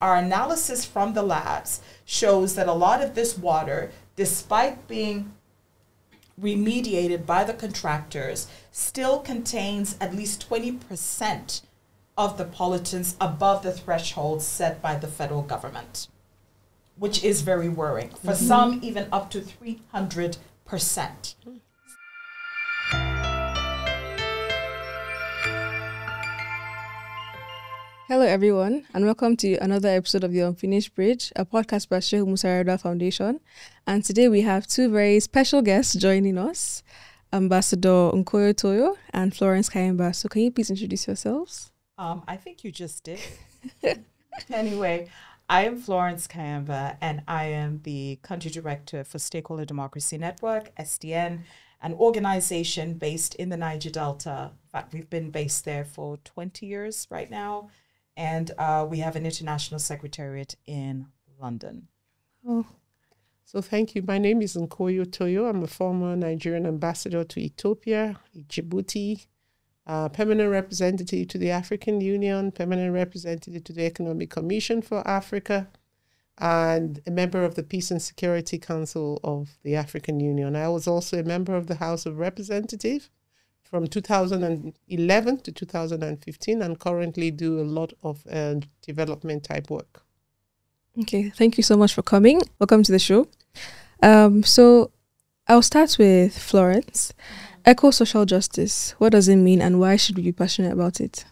Our analysis from the labs shows that a lot of this water, despite being remediated by the contractors, still contains at least 20% of the pollutants above the threshold set by the federal government, which is very worrying. For some, even up to 300%. Hello, everyone, and welcome to another episode of The Unfinished Bridge, a podcast by Sheikh Yar'Adua Foundation. And today we have two very special guests joining us, Ambassador Nkoyo Toyo and Florence Kayemba. So can you please introduce yourselves? I think you just did. Anyway, I am Florence Kayemba, and I am the Country Director for Stakeholder Democracy Network, SDN, an organization based in the Niger Delta. In fact, we've been based there for 20 years right now. And we have an international secretariat in London. Oh. So thank you. My name is Nkoyo Toyo. I'm a former Nigerian ambassador to Ethiopia, Djibouti, permanent representative to the African Union, permanent representative to the Economic Commission for Africa, and a member of the Peace and Security Council of the African Union. I was also a member of the House of Representatives from 2011 to 2015, and currently do a lot of development type work. Okay, thank you so much for coming. Welcome to the show. So I'll start with Florence. Eco-social justice, what does it mean and why should we be passionate about it?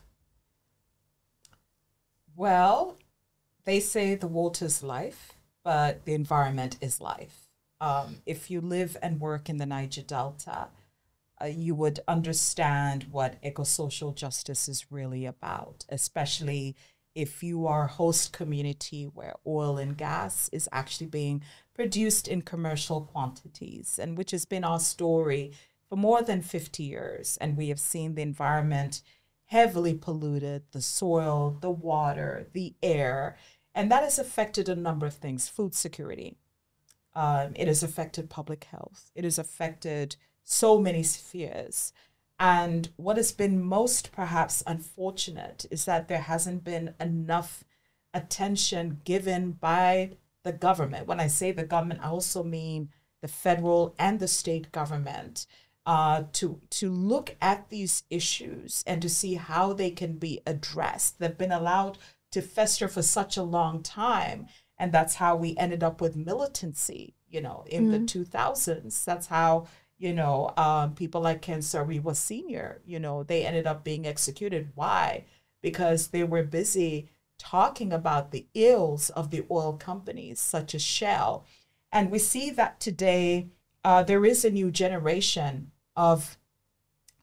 Well, they say the water's life, but the environment is life. If you live and work in the Niger Delta, you would understand what eco-social justice is really about, especially if you are a host community where oil and gas is actually being produced in commercial quantities, and which has been our story for more than 50 years. And we have seen the environment heavily polluted, the soil, the water, the air, and that has affected a number of things. Food security. It has affected public health. It has affected so many spheres. And what has been most perhaps unfortunate is that there hasn't been enough attention given by the government. When I say the government, I also mean the federal and the state government to look at these issues and to see how they can be addressed. They've been allowed to fester for such a long time. And that's how we ended up with militancy, in the 2000s. That's how people like Ken Saro-Wiwa Sr., they ended up being executed. Why? Because they were busy talking about the ills of the oil companies, such as Shell. And we see that today there is a new generation of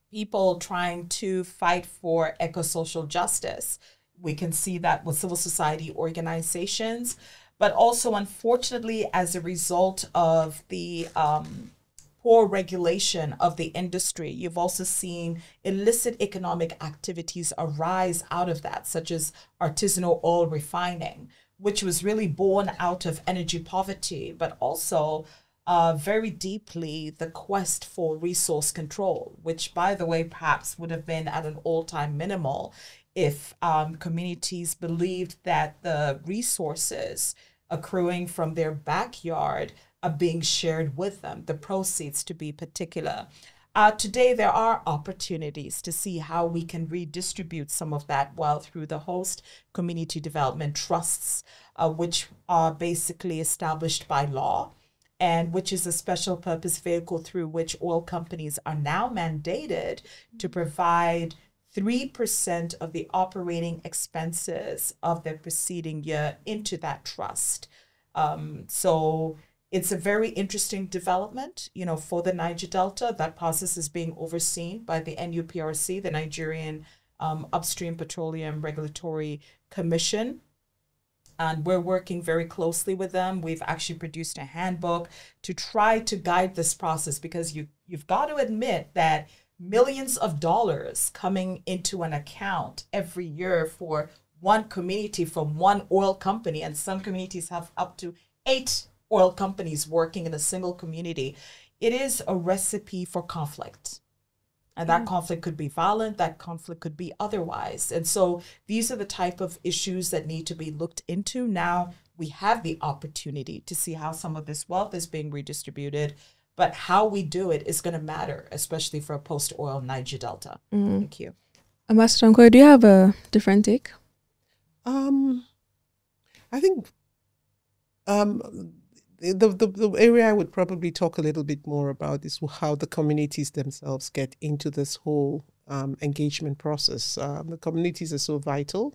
people trying to fight for eco-social justice. We can see that with civil society organizations, but also, unfortunately, as a result of the poor regulation of the industry, you've also seen illicit economic activities arise out of that, such as artisanal oil refining, which was really born out of energy poverty, but also very deeply the quest for resource control, which, by the way, perhaps would have been at an all-time minimal if communities believed that the resources accruing from their backyard are being shared with them, the proceeds to be particular. Today, there are opportunities to see how we can redistribute some of that through the host community development trusts, which are basically established by law, and which is a special purpose vehicle through which oil companies are now mandated to provide 3% of the operating expenses of their preceding year into that trust. So it's a very interesting development, for the Niger Delta. That process is being overseen by the NUPRC, the Nigerian Upstream Petroleum Regulatory Commission. And we're working very closely with them. We've actually produced a handbook to try to guide this process, because you've got to admit that millions of dollars coming into an account every year for one community from one oil company, and some communities have up to 8 oil companies working in a single community. It is a recipe for conflict. And that conflict could be violent, that conflict could be otherwise. And so these are the type of issues that need to be looked into. Now we have the opportunity to see how some of this wealth is being redistributed, but how we do it is going to matter, especially for a post-oil Niger Delta. Thank you. Ambassador Nkoyo, do you have a different take? I think the area I would probably talk a little bit more about is how the communities themselves get into this whole engagement process. The communities are so vital.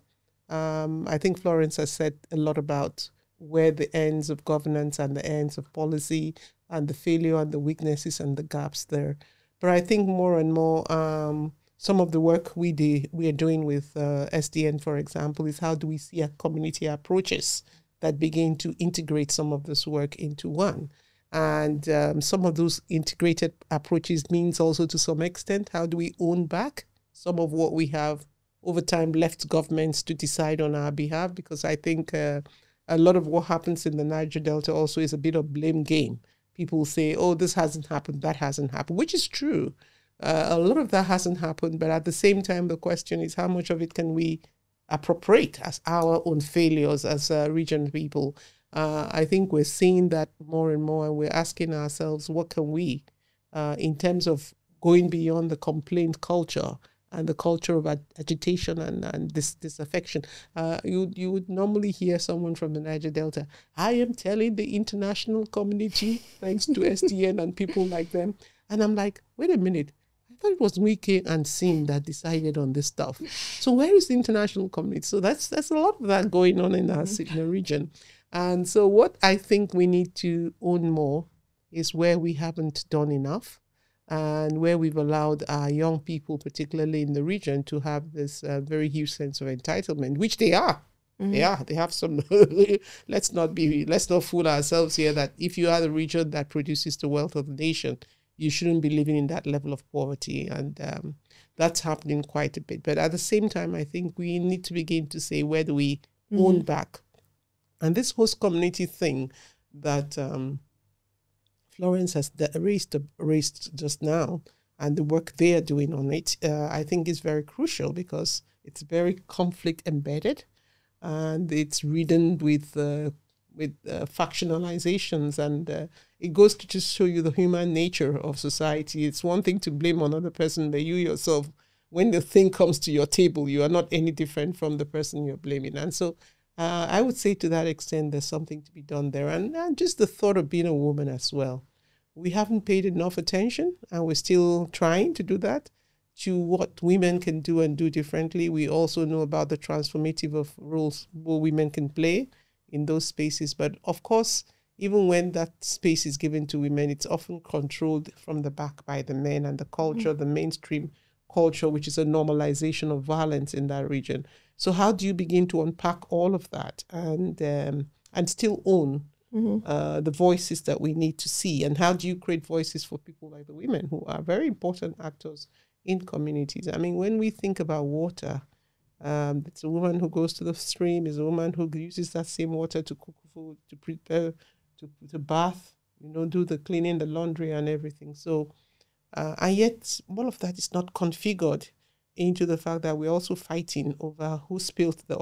I think Florence has said a lot about where the ends of governance and the ends of policy and the failure and the weaknesses and the gaps there. But I think more and more, some of the work we are doing with SDN, for example, is how do we see a community approaches that begin to integrate some of this work into one. And some of those integrated approaches means also to some extent, how do we own back some of what we have over time left governments to decide on our behalf? Because I think a lot of what happens in the Niger Delta also is a bit of blame game. People say, oh, this hasn't happened, that hasn't happened, which is true. A lot of that hasn't happened, but at the same time, the question is how much of it can we appropriate as our own failures as region people? I think we're seeing that more and more, and we're asking ourselves, what can we, in terms of going beyond the complaint culture and the culture of agitation and disaffection. You would normally hear someone from the Niger Delta, I am telling the international community, thanks to SDN and people like them. And I'm like, wait a minute. I thought it was Wike and Sim that decided on this stuff. So where is the international community? So that's a lot of that going on in our region. And so what I think we need to own more is where we haven't done enough, and where we've allowed our young people, particularly in the region, to have this very huge sense of entitlement, which they are. They have some. Let's not fool ourselves here that if you are the region that produces the wealth of the nation, you shouldn't be living in that level of poverty. And that's happening quite a bit. But at the same time, I think we need to begin to say, where do we own back? And this host community thing that Florence has raised just now, and the work they are doing on it, I think is very crucial, because it's very conflict embedded, and it's ridden with factionalizations, and it goes to just show you the human nature of society. It's one thing to blame another person, but you yourself, when the thing comes to your table, you are not any different from the person you're blaming. And so I would say to that extent, there's something to be done there. And just the thought of being a woman as well. We haven't paid enough attention, and we're still trying to do that, to what women can do and do differently. We also know about the transformative of roles what women can play in those spaces. But of course, even when that space is given to women, it's often controlled from the back by the men, and the culture, the mainstream culture, which is a normalization of violence in that region. So how do you begin to unpack all of that and still own the voices that we need to see? And how do you create voices for people like the women, who are very important actors in communities? I mean, when we think about water, it's a woman who goes to the stream, is a woman who uses that same water to cook food, to prepare, to bath, do the cleaning, the laundry and everything. So, and yet all of that is not configured into the fact that we're also fighting over who spilled the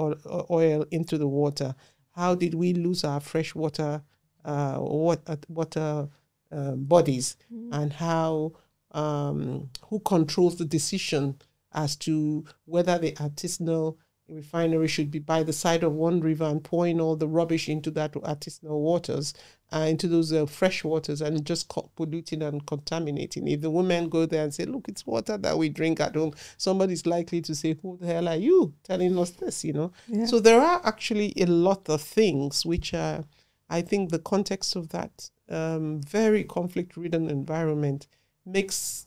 oil into the water. How did we lose our freshwater water bodies, and how who controls the decision as to whether the artisanal refinery should be by the side of one river and pouring all the rubbish into that artisanal waters, into those fresh waters, and just polluting and contaminating. If the women go there and say, look, it's water that we drink at home, somebody's likely to say, who the hell are you telling us this, Yeah. So there are actually a lot of things which I think the context of that very conflict-ridden environment makes,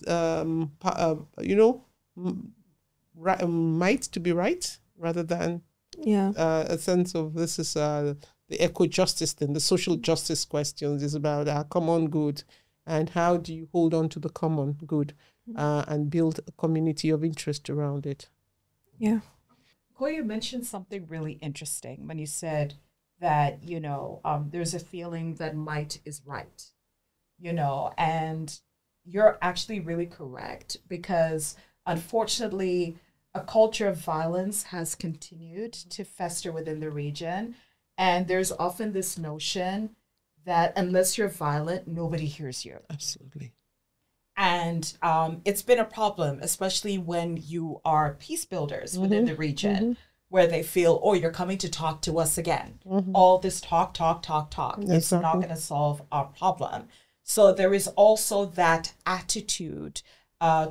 might to be right, rather than a sense of this is the eco-justice thing, the social justice questions is about our common good, and how do you hold on to the common good and build a community of interest around it. Yeah. Nkoyo mentioned something really interesting when you said that, there's a feeling that might is right, and, you're actually really correct, because unfortunately, a culture of violence has continued to fester within the region. And there's often this notion that unless you're violent, nobody hears you. Absolutely. And it's been a problem, especially when you are peace builders within the region, where they feel, oh, you're coming to talk to us again. All this talk. Exactly. It's not going to solve our problem. So there is also that attitude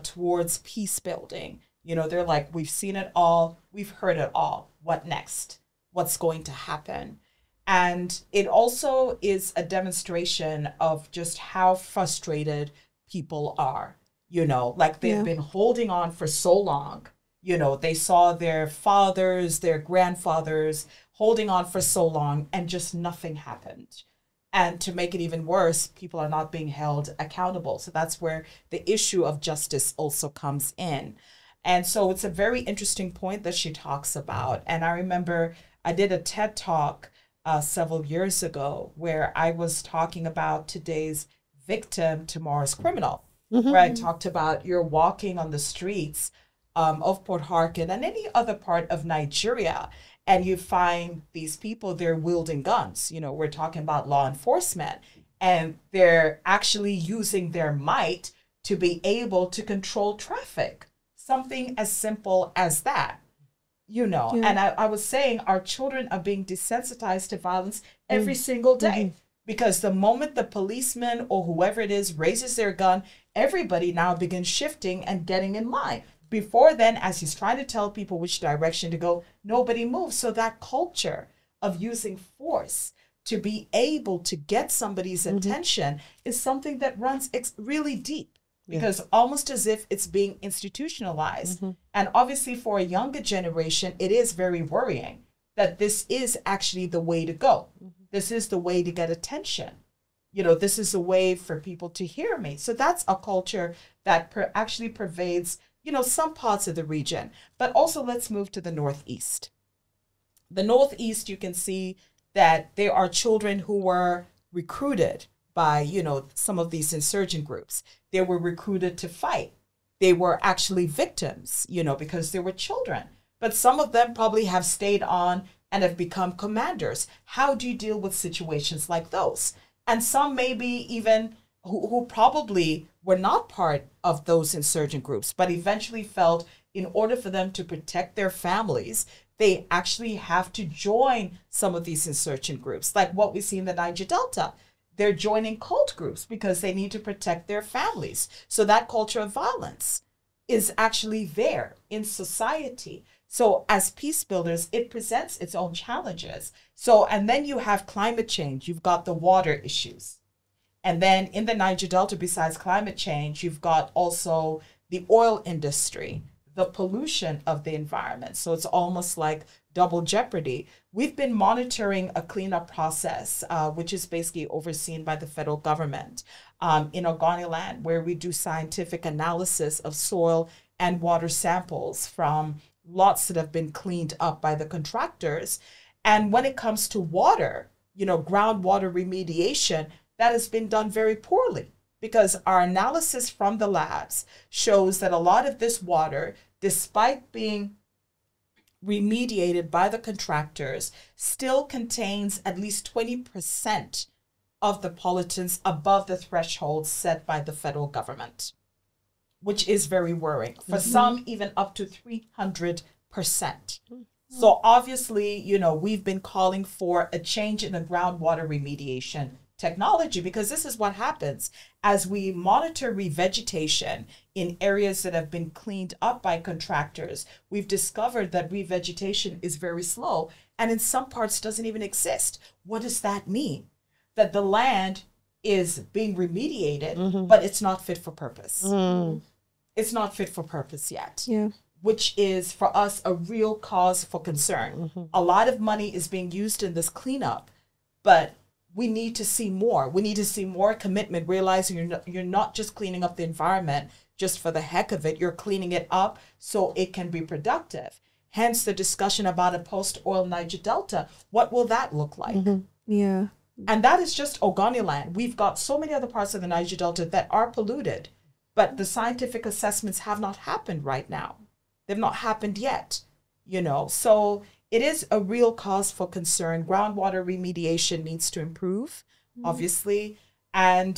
towards peace building. You know, they're like, we've seen it all. We've heard it all. What next? What's going to happen? And it also is a demonstration of just how frustrated people are, you know, like they've been holding on for so long. You know, they saw their fathers, their grandfathers holding on for so long, and just nothing happened. And to make it even worse, people are not being held accountable. So that's where the issue of justice also comes in. And so it's a very interesting point that she talks about. And I remember I did a TED Talk several years ago where I was talking about today's victim, tomorrow's criminal, where I talked about you're walking on the streets of Port Harcourt and any other part of Nigeria, and you find these people, they're wielding guns. You know, we're talking about law enforcement, and they're actually using their might to be able to control traffic. Something as simple as that, you know. And I was saying our children are being desensitized to violence every single day. Because the moment the policeman or whoever it is raises their gun, everybody now begins shifting and getting in line. Before then, as he's trying to tell people which direction to go, nobody moves. So that culture of using force to be able to get somebody's attention is something that runs really deep. Because almost as if it's being institutionalized. And obviously for a younger generation, it is very worrying that this is actually the way to go. This is the way to get attention. You know, this is a way for people to hear me. So that's a culture that actually pervades, you know, some parts of the region. But also let's move to the Northeast. The Northeast, you can see that there are children who were recruited by, you know, some of these insurgent groups. They were recruited to fight. They were actually victims, you know, because they were children. But some of them probably have stayed on and have become commanders. How do you deal with situations like those? And some maybe even who probably were not part of those insurgent groups, but eventually felt in order for them to protect their families, they actually have to join some of these insurgent groups, like what we see in the Niger Delta. They're joining cult groups because they need to protect their families. So that culture of violence is actually there in society. So as peace builders, it presents its own challenges. So, and then you have climate change. You've got the water issues. And then in the Niger Delta, besides climate change, you've got also the oil industry, the pollution of the environment. So it's almost like double jeopardy. We've been monitoring a cleanup process, which is basically overseen by the federal government in Ogoniland, where we do scientific analysis of soil and water samples from lots that have been cleaned up by the contractors. And when it comes to water, you know, groundwater remediation, that has been done very poorly, because our analysis from the labs shows that a lot of this water, despite being remediated by the contractors, still contains at least 20% of the pollutants above the threshold set by the federal government, which is very worrying. For some, even up to 300%. So obviously, you know, we've been calling for a change in the groundwater remediation technology, because this is what happens as we monitor revegetation in areas that have been cleaned up by contractors. We've discovered that revegetation is very slow, and in some parts doesn't even exist. What does that mean? That the land is being remediated, but it's not fit for purpose. It's not fit for purpose yet. Which is for us a real cause for concern. A lot of money is being used in this cleanup, but we need to see more. We need to see more commitment, realizing you're not just cleaning up the environment just for the heck of it. You're cleaning it up so it can be productive. Hence the discussion about a post-oil Niger Delta. What will that look like? Yeah. And that is just Ogoniland. We've got so many other parts of the Niger Delta that are polluted, but the scientific assessments have not happened right now. They've not happened yet, So it is a real cause for concern. Groundwater remediation needs to improve, obviously. And,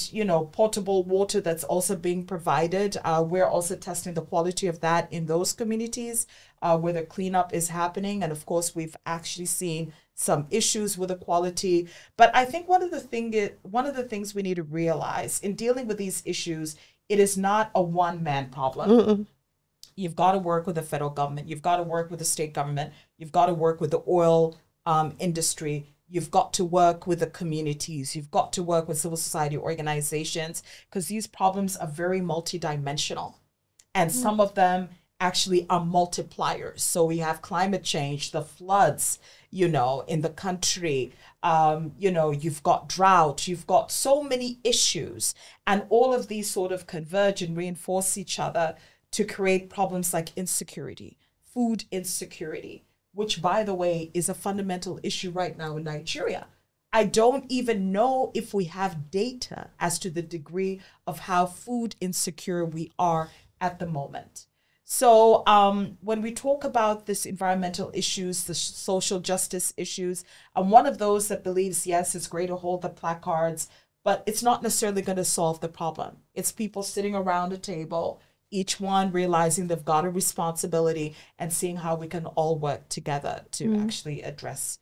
potable water that's also being provided. We're also testing the quality of that in those communities where the cleanup is happening. And of course, we've actually seen some issues with the quality. But I think one of the things we need to realize in dealing with these issues, it is not a one-man problem. Mm-mm. You've got to work with the federal government. You've got to work with the state government. You've got to work with the oil industry. You've got to work with the communities. You've got to work with civil society organizations, because these problems are very multidimensional. And some of them actually are multipliers. So we have climate change, the floods, in the country. You've got drought. You've got so many issues. And all of these sort of converge and reinforce each other to create problems like insecurity, food insecurity, which, by the way, is a fundamental issue right now in Nigeria. I don't even know if we have data as to the degree of how food insecure we are at the moment. So when we talk about this environmental issues, the social justice issues, I'm one of those that believes, yes, it's great to hold the placards, but it's not necessarily going to solve the problem. It's people sitting around a table, each one realizing they've got a responsibility and seeing how we can all work together to actually address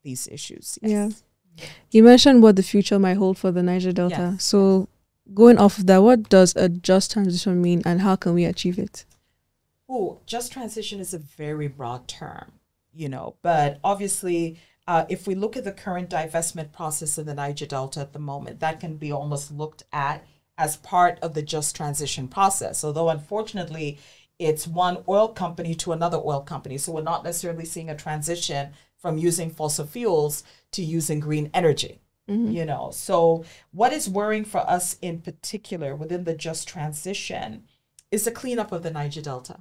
these issues. Yes. Yeah. You mentioned what the future might hold for the Niger Delta. Yes. So going off of that, what does a just transition mean and how can we achieve it? Just transition is a very broad term, but obviously if we look at the current divestment process in the Niger Delta at the moment, that can be almost looked at as part of the just transition process. Although, unfortunately, it's one oil company to another oil company. So we're not necessarily seeing a transition from using fossil fuels to using green energy, So what is worrying for us in particular within the just transition is the cleanup of the Niger Delta.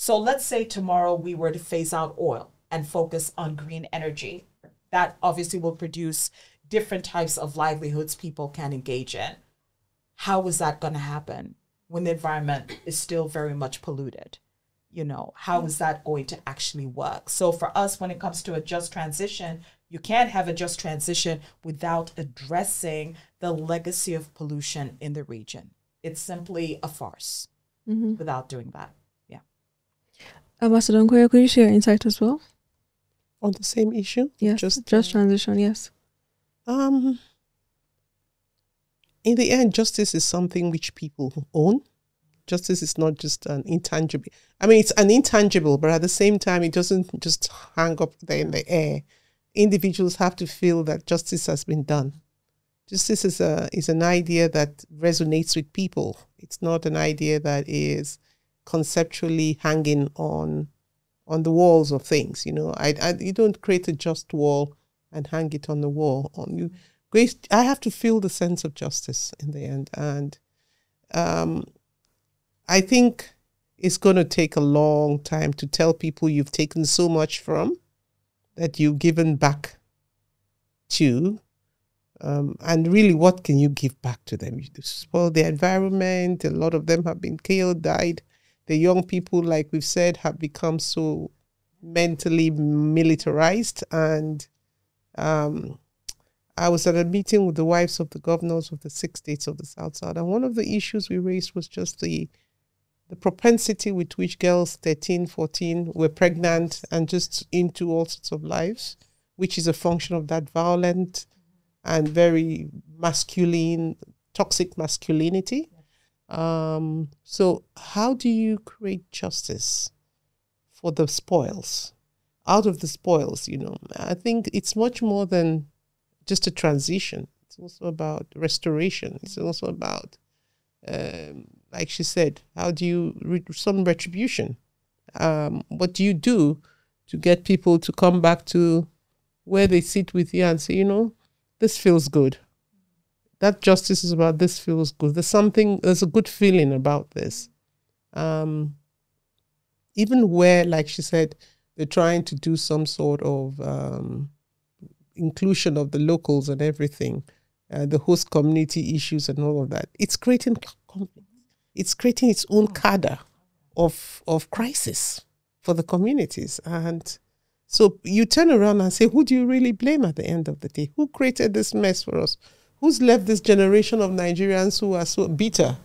So let's say tomorrow we were to phase out oil and focus on green energy. That obviously will produce different types of livelihoods people can engage in. How is that going to happen when the environment is still very much polluted? How is that going to actually work? So for us, when it comes to a just transition, you can't have a just transition without addressing the legacy of pollution in the region. It's simply a farce without doing that. Yeah. Ambassador Nkoyo, could you share your insight as well? On the same issue? Yes, just transition, yes. In the end, justice is something which people own. Justice is not just an intangible. I mean, it's an intangible, but at the same time, it doesn't just hang up there in the air. Individuals have to feel that justice has been done. Justice is an idea that resonates with people. It's not an idea that is conceptually hanging on the walls of things. You don't create a just wall and hang it on the wall. I have to feel the sense of justice in the end. And I think it's going to take a long time to tell people you've taken so much from that you've given back to. And really, what can you give back to them? You spoil the environment. A lot of them have been killed, died. The young people, like we've said, have become so mentally militarized. And I was at a meeting with the wives of the governors of the 6 states of the South. And one of the issues we raised was just the propensity with which girls 13, 14 were pregnant and just into all sorts of lives, which is a function of that violent and very masculine, toxic masculinity. So how do you create justice for the spoils? Out of the spoils, I think it's much more than just a transition. It's also about restoration. It's also about, like she said, how do you some retribution? What do you do to get people to come back to where they sit with you and say, this feels good. That justice is about this feels good. There's a good feeling about this. Even where, like she said, they're trying to do some sort of inclusion of the locals and everything, the host community issues and all of that. It's creating conflict. it's creating its own cadre of crisis for the communities. And so you turn around and say, who do you really blame at the end of the day? Who created this mess for us? Who's left this generation of Nigerians who are so bitter?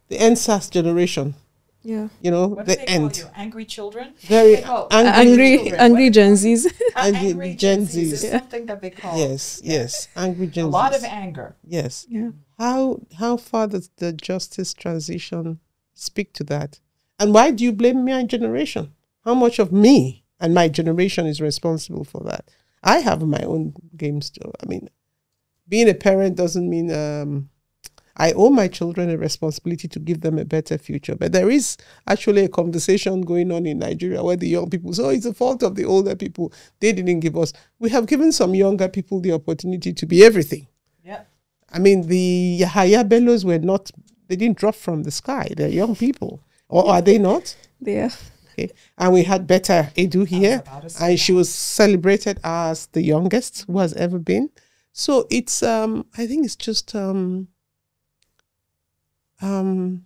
The NSAS generation. Yeah. You know, What the do they end. call you? Angry children? Very angry Gen Zs. Angry Gen Zs. Is something that they call. Yes. Angry Gen Zs. A lot of anger. Yes. Yeah. How far does the justice transition speak to that? And why do you blame my generation? How much of me and my generation is responsible for that? I have my own game still. I mean, being a parent doesn't mean I owe my children a responsibility to give them a better future. But there is actually a conversation going on in Nigeria where the young people say, oh, it's the fault of the older people. They didn't give us. We have given some younger people the opportunity to be everything. Yeah. I mean, the Yahaya Bellos they didn't drop from the sky. They're young people. Or are they not? Yeah. Okay. And we had Betta Edu here. And she was celebrated as the youngest who has ever been. So it's, I think it's just... I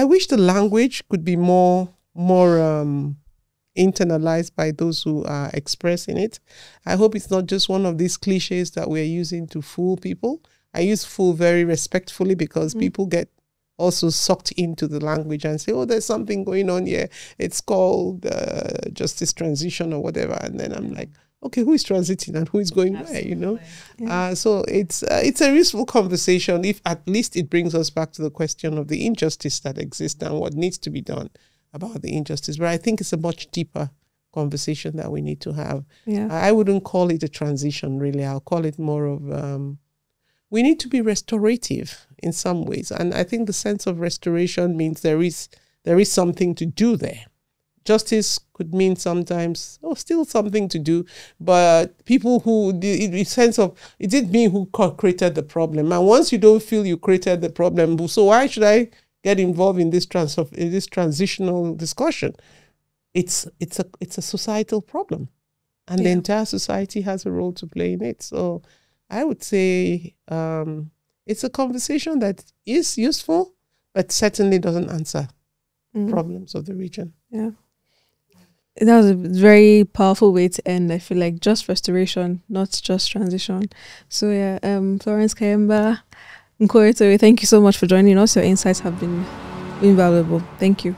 wish the language could be more internalized by those who are expressing it. I hope it's not just one of these cliches that we're using to fool people. I use fool very respectfully because people get also sucked into the language and say, oh, there's something going on here. It's called justice transition or whatever. And then I'm like, okay, who is transiting and who is going where, you know? Yeah. So it's a useful conversation if at least it brings us back to the question of the injustice that exists and what needs to be done about the injustice. But I think it's a much deeper conversation that we need to have. Yeah. I wouldn't call it a transition, really. I'll call it more of, we need to be restorative in some ways. And I think the sense of restoration means there is something to do there. Justice could mean sometimes, still something to do, but people who, the sense of, is it me who created the problem? And once you don't feel you created the problem, so why should I get involved in this transitional discussion? It's a societal problem, and the entire society has a role to play in it. So I would say it's a conversation that is useful, but certainly doesn't answer problems of the region. Yeah. That was a very powerful way to end. I feel like just restoration, not just transition. So yeah, Florence Kayemba, Nkoyo Toyo, thank you so much for joining us. Your insights have been invaluable. Thank you.